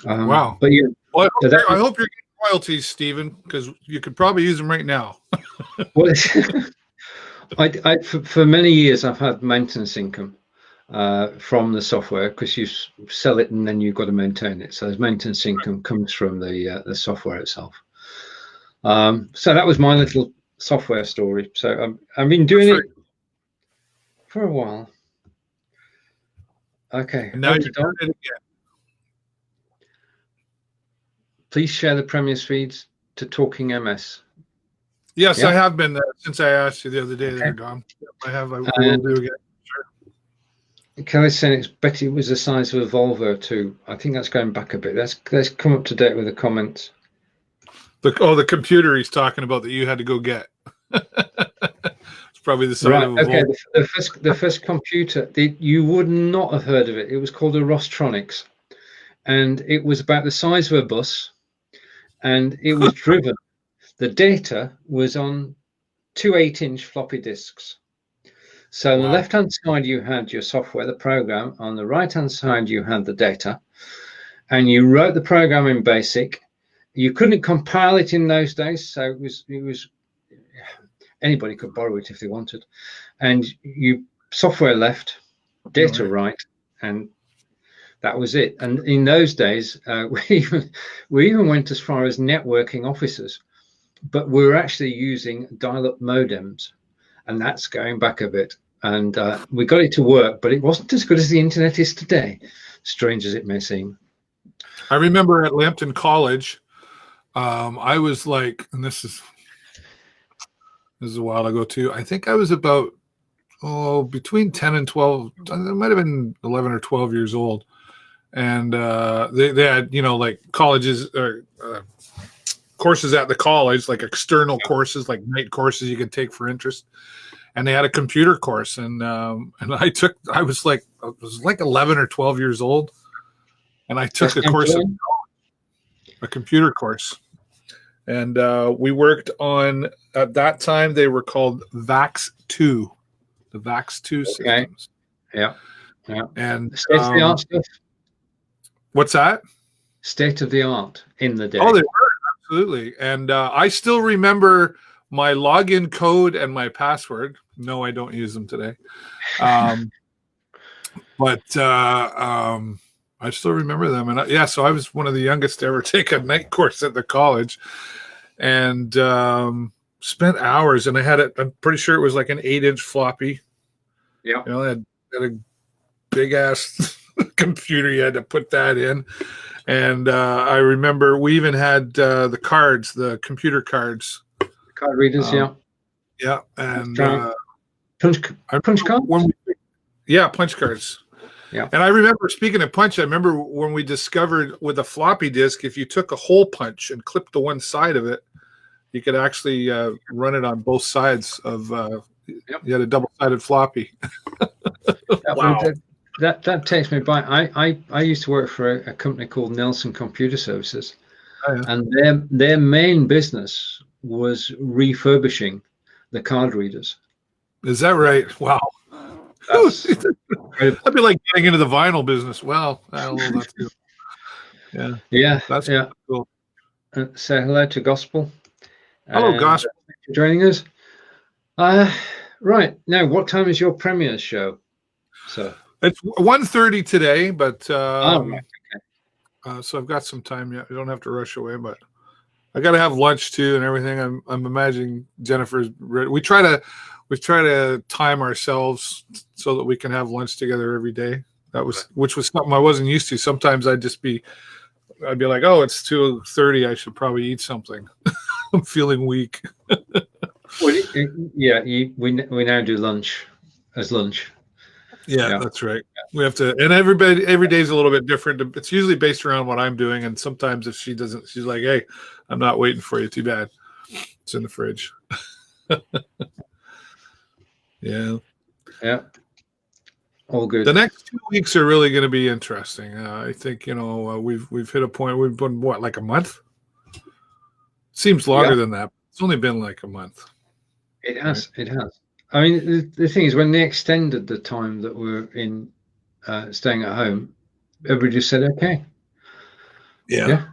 Wow. But yeah, well, I hope you're getting royalties, Stephen, because you could probably use them right now. Well, for many years, I've had maintenance income from the software, because you sell it and then you've got to maintain it. So the maintenance income comes from the software itself. So that was my little software story. So I've been doing it for a while. Okay. And now you're doing it again. Please share the Premier's feeds to Talking MS. Yes, yeah? I have been since I asked you the other day. Okay. They're gone. I have. I will do again. Kelly's saying it's Betty was the size of a Volvo too. I think that's going back a bit. Let's come up to date with the comments. The computer he's talking about that you had to go get. It's probably the size of a Volvo. The first computer, you would not have heard of it. It was called a Rostronics, and it was about the size of a bus, and it was driven. The data was on 2 8-inch floppy disks. So on the left-hand side, you had your software, the program. On the right-hand side, you had the data. And you wrote the program in BASIC. You couldn't compile it in those days, so it was anybody could borrow it if they wanted. And software left, data right, and that was it. And in those days, we even went as far as networking offices, but we were actually using dial-up modems. And that's going back a bit. And we got it to work, but it wasn't as good as the internet is today, strange as it may seem. I remember at Lambton College, I was like, and this is a while ago too, I think I was about, between 10 and 12, it might have been 11 or 12 years old. And they had, like colleges or courses at the college, like external courses, like night courses you could take for interest. And they had a computer course, and I was like 11 or 12 years old, and I took a course, a computer course, and we worked on, at that time they were called VAX2, the VAX2 systems. Yeah. And state of the art stuff. What's that? State of the art in the day. Oh, they were, absolutely. And I still remember my login code and my password. No, I don't use them today. But I still remember them. And so I was one of the youngest to ever take a night course at the college, and spent hours. And I had it, I'm pretty sure it was like an 8-inch floppy. Yeah. I had a big ass computer. You had to put that in. And I remember we even had the cards, the computer cards. Card readers, yeah. Yeah. And punch cards? Punch cards. Yeah. And I remember, speaking of punch, I remember when we discovered with a floppy disk, if you took a hole punch and clipped to one side of it, you could actually run it on both sides of. You had a double-sided floppy. Wow. That takes me back. I used to work for a company called Nelson Computer Services, and their main business was refurbishing the card readers. Is that right? Wow. That'd be like getting into the vinyl business. Well, I don't know. That's good. Yeah. That's cool. Say hello to Gospel. Hello, Gospel. Thanks for joining us. Right now, what time is your premiere show? So it's 1:30 today, but right. Okay. So I've got some time yet. I don't have to rush away, but I got to have lunch too and everything. I'm imagining Jennifer's ready. We try to time ourselves so that we can have lunch together every day. Which was something I wasn't used to. Sometimes I'd be like, oh, it's 2:30. I should probably eat something. I'm feeling weak. Well, we now do lunch as lunch. Yeah, that's right. We have to, and every day's a little bit different. It's usually based around what I'm doing, and sometimes if she doesn't, she's like, "Hey, I'm not waiting for you. Too bad. It's in the fridge." Yeah. All good. The next 2 weeks are really going to be interesting. I think we've hit a point. We've been like a month. Seems longer than that. It's only been like a month. It has. Right? It has. I mean, the thing is, when they extended the time that we're in staying at home, everybody just said, "Okay, yeah,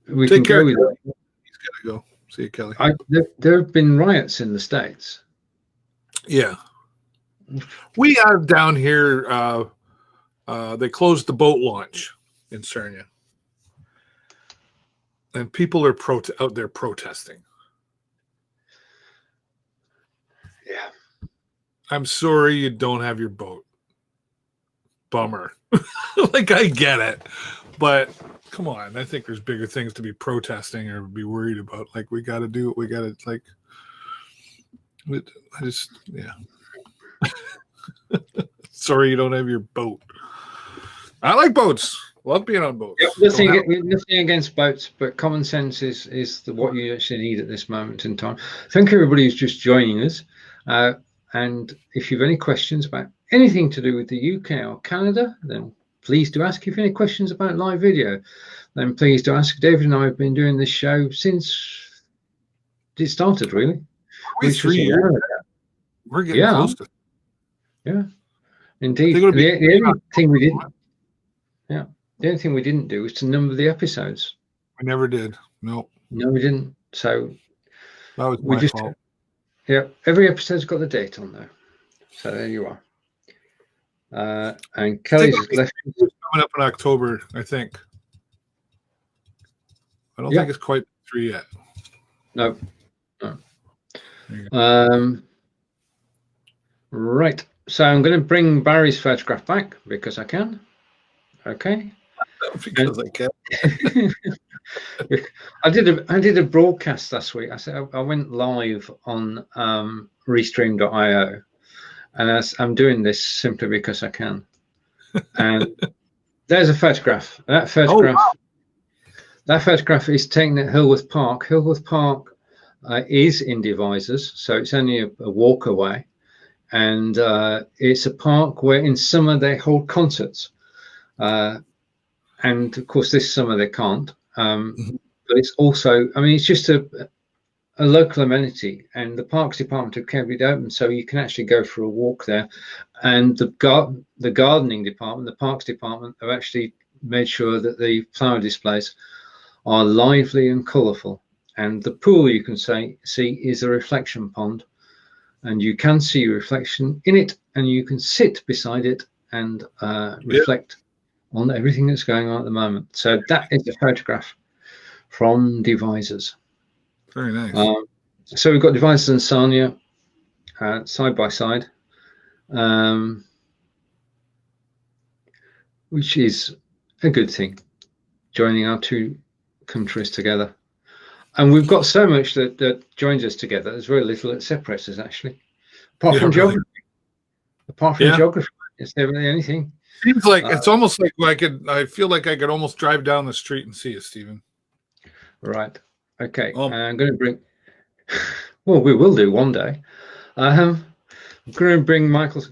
we can go with it." He's got to go. See you, Kelly. There have been riots in the States. Yeah, we have down here. They closed the boat launch in Sarnia, and people are out there protesting. Yeah. I'm sorry you don't have your boat. Bummer. Like, I get it. But come on. I think there's bigger things to be protesting or be worried about. Like, we got to do what we got to, like, I just, yeah. Sorry you don't have your boat. I like boats. Love being on boats. Yeah, nothing against boats, but common sense is what you actually need at this moment in time. Thank you, everybody who's just joining us. And if you've any questions about anything to do with the UK or Canada, then please do ask. If you have any questions about live video, then please do ask. David and I have been doing this show since it started, really. We're 3 years. We're getting close to it. Yeah, indeed. The only thing we didn't, the only thing we didn't do was to number the episodes. We never did. No, we didn't. So that was my fault. Yeah, every episode's got the date on there. So there you are. And Kelly's left coming up in October, I think. I don't think it's quite 3 yet. No. Right. So I'm going to bring Barry's photograph back because I can. Okay. Because I can. I did a broadcast last week. I went live on Restream.io, and I'm doing this simply because I can. And there's a photograph. That photograph is taken at Hillworth Park. Hillworth Park is in Devizes, so it's only a walk away, and it's a park where in summer they hold concerts. And of course, this summer they can't. But it's also, I mean, it's just a local amenity, and the Parks Department have kept it open, so you can actually go for a walk there. And the gardening department, the Parks Department, have actually made sure that the flower displays are lively and colourful. And the pool, you can see is a reflection pond, and you can see your reflection in it, and you can sit beside it and reflect on everything that's going on at the moment. So that is a photograph from Devizes. Very nice. So we've got Devizes and Sarnia side by side. which is a good thing, joining our two countries together. And we've got so much that joins us together. There's very little that separates us, actually, apart from really. geography. Apart from geography, it's never anything. Seems like it's almost like I feel like I could almost drive down the street and see you, Stephen. Right. Okay. I'm going to bring. Well, we will do one day. I'm going to bring Michael.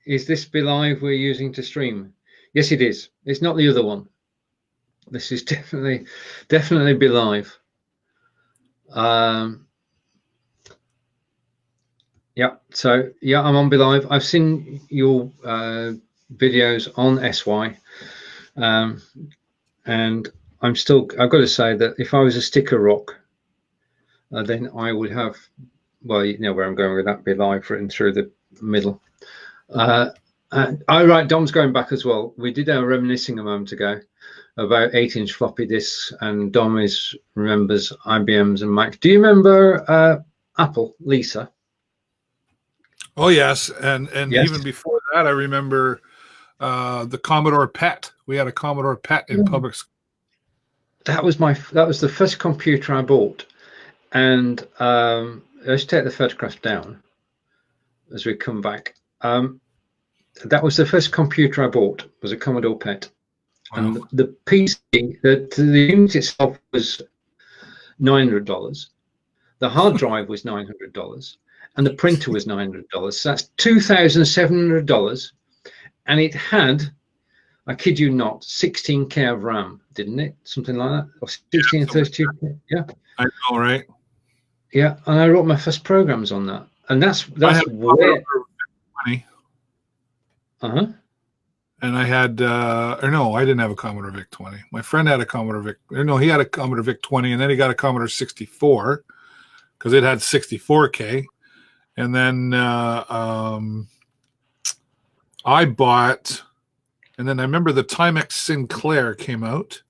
Is this Be Live we're using to stream? Yes, it is. It's not the other one. This is definitely Be Live. Yeah. So yeah, I'm on Be Live. I've seen your videos on SY, and I've got to say that if I was a sticker rock, then I would have. Well, you know where I'm going with that. Be Live written through the middle. Right, Dom's going back as well. We did our reminiscing a moment ago about 8-inch floppy disks, and Dom remembers IBMs and Macs. Do you remember Apple, Lisa? Oh yes, and yes. Even before that, I remember the Commodore PET. We had a Commodore PET in public school. That was the first computer I bought, and let's take the photograph down as we come back. That was the first computer I bought, was a Commodore PET. Wow. And the PC, the unit itself was $900. The hard drive was $900, and the printer was $900. So that's $2,700, and it had, I kid you not, 16K of RAM, didn't it? Something like that, or 16 and 32. Yeah, I know, right? Yeah, and I wrote my first programs on that, and that's where. And I had, or no, I didn't have a Commodore VIC-20. My friend had a Commodore VIC. No, he had a Commodore VIC-20, and then he got a Commodore 64 because it had 64K. And then I bought, and then I remember the Timex Sinclair came out,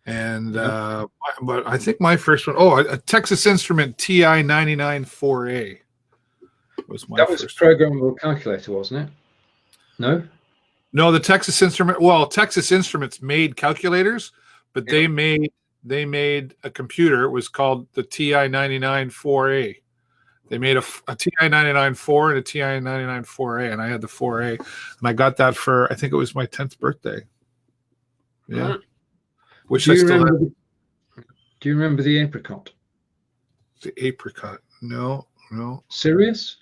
and but I think my first one, a Texas Instrument TI-99 4A was my. That was a programmable calculator, wasn't it? No, the Texas Instrument. Well, Texas Instruments made calculators, but they made a computer. It was called the TI-99 4A. They made a TI-99 4 and a TI-99 4A, and I had the 4A, and I got that for, I think it was my 10th birthday. Yeah. Which I still have. Do you remember the apricot? The apricot? No. Serious?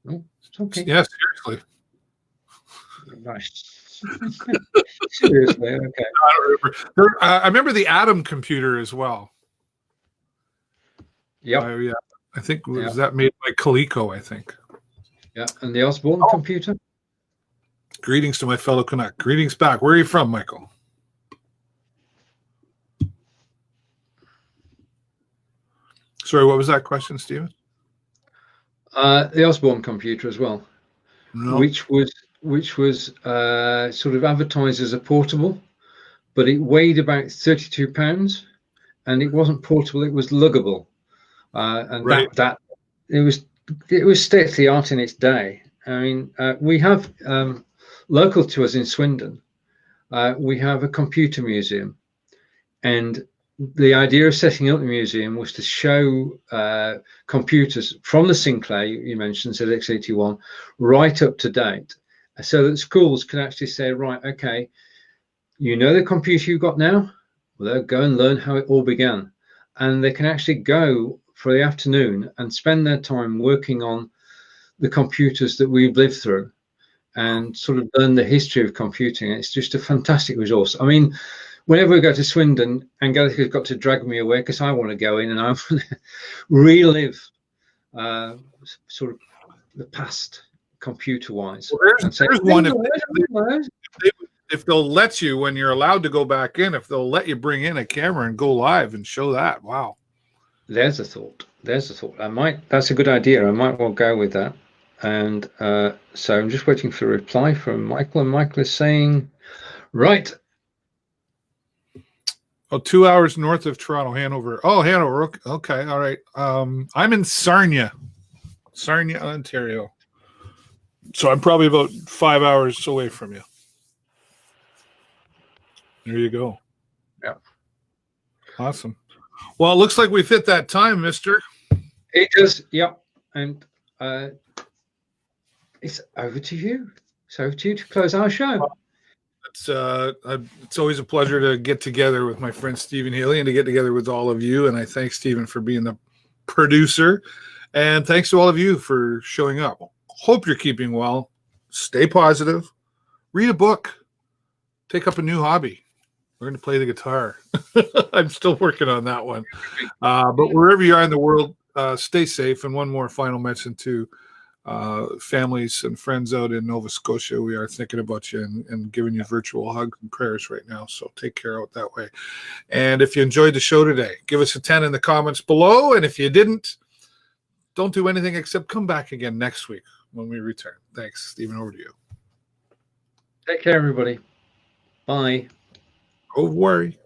No, it's okay. Yeah, seriously. Nice. Seriously, okay. I remember the Atom computer as well. Yep. Yeah. I think was that made by Coleco, I think. Yeah, and the Osborne computer. Greetings to my fellow Canuck. Greetings back. Where are you from, Michael? Sorry, what was that question, Stephen? The Osborne computer as well, which was sort of advertised as a portable, but it weighed about 32 pounds, and it wasn't portable; it was luggable. And that it was state of the art in its day. I mean, we have local to us in Swindon, we have a computer museum, and the idea of setting up the museum was to show computers from the Sinclair you mentioned, ZX81, right up to date, so that schools can actually say, right, okay, you know the computer you've got now, well, they'll go and learn how it all began, and they can actually go for the afternoon and spend their time working on the computers that we've lived through and sort of learn the history of computing. It's just a fantastic resource. I mean, whenever we go to Swindon, Angelica's got to drag me away because I want to go in and I want to relive sort of the past computer-wise. Well, there's one if they'll let you, when you're allowed to go back in, if they'll let you bring in a camera and go live and show that. Wow. There's a thought. That's a good idea. I might well go with that. And so I'm just waiting for a reply from Michael, and Michael is saying, right. 2 hours north of Toronto, Hanover. Oh, Hanover. Okay. All right. I'm in Sarnia, Ontario. So I'm probably about 5 hours away from you. There you go. Yeah. Awesome. Well, it looks like we've hit that time, mister. It does, yeah. And it's over to you. It's over to you to close our show. It's always a pleasure to get together with my friend Stephen Healey and to get together with all of you. And I thank Stephen for being the producer. And thanks to all of you for showing up. Hope you're keeping well. Stay positive. Read a book. Take up a new hobby. Learn to play the guitar. I'm still working on that one. But wherever you are in the world, stay safe. And one more final mention to families and friends out in Nova Scotia. We are thinking about you and giving you virtual hugs and prayers right now. So take care out that way. And if you enjoyed the show today, give us a 10 in the comments below. And if you didn't, don't do anything except come back again next week when we return. Thanks, Stephen. Over to you. Take care, everybody. Bye. Don't worry.